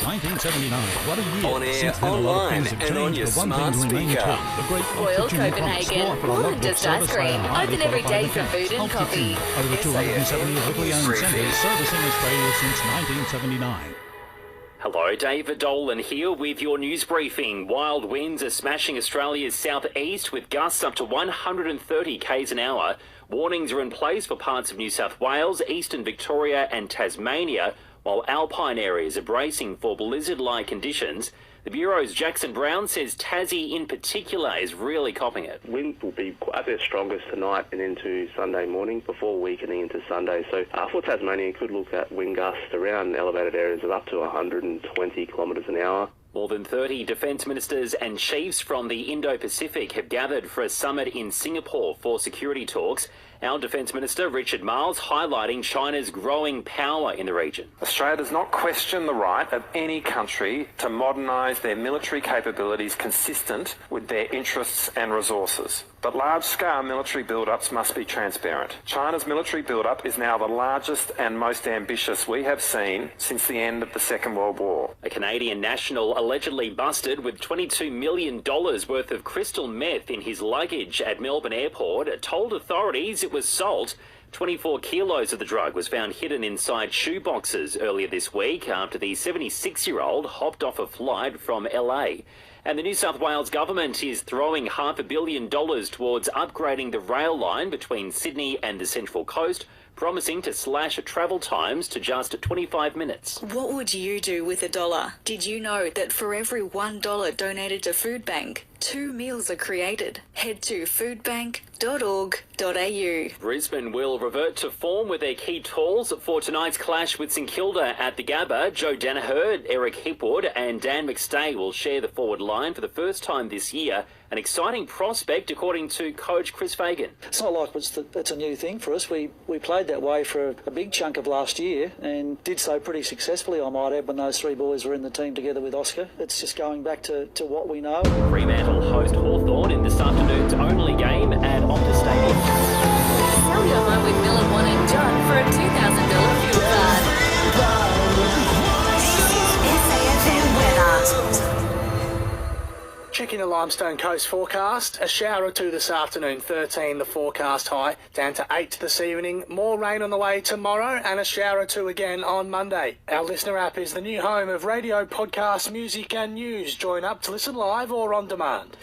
1979. What a year. On air, Since then, a lot of online, things have and changed, on your but one smart thing remains speaker. true. The great Royal opportunity Copenhagen, promise. more than just ice cream. Open every day for food and coffee. Over 270 locally owned centres servicing Australia since 1979. Hello, David Dollen here with your news briefing. Wild winds are smashing Australia's southeast with gusts up to 130 k's an hour. Warnings are in place for parts of New South Wales, eastern Victoria and Tasmania, while alpine areas are bracing for blizzard-like conditions. The Bureau's Jackson Brown says Tassie in particular is really copping it. Wind will be at their strongest tonight and into Sunday morning before weakening into Sunday. So for Tasmania, you could look at wind gusts around elevated areas of up to 120 kilometres an hour. More than 30 defence ministers and chiefs from the Indo-Pacific have gathered for a summit in Singapore for security talks. Our Defence Minister, Richard Marles, highlighting China's growing power in the region. Australia does not question the right of any country to modernise their military capabilities consistent with their interests and resources. But large-scale military build-ups must be transparent. China's military build-up is now the largest and most ambitious we have seen since the end of the Second World War. A Canadian national allegedly busted with $22 million worth of crystal meth in his luggage at Melbourne Airport told authorities it was salt. 24 kilos of the drug was found hidden inside shoe boxes earlier this week after the 76-year-old hopped off a flight from LA. And the New South Wales government is throwing $500 million towards upgrading the rail line between Sydney and the Central Coast, promising to slash travel times to just 25 minutes. What would you do with $1? Did you know that for every $1 donated to Food Bank, 2 meals are created? Head to foodbank.org.au. Brisbane will revert to form with their key tools for tonight's clash with St Kilda at the Gabba. Joe Danaher, Eric Hipwood and Dan McStay will share the forward line for the first time this year. An exciting prospect, according to coach Chris Fagan. It's not like it's a new thing for us. We played that way for a big chunk of last year and did so pretty successfully, I might add, when those three boys were in the team together with Oscar. It's just going back to what we know. Fremantle host Hawthorn in this afternoon's only game at Optus Stadium. Sell your home with Miller, One and John for a $2,000 fuel card. SAFM weather. Checking the Limestone Coast forecast, a shower or two this afternoon, 13 the forecast high, down to 8 this evening, more rain on the way tomorrow and a shower or two again on Monday. Our listener app is the new home of radio, podcast, music and news. Join up to listen live or on demand.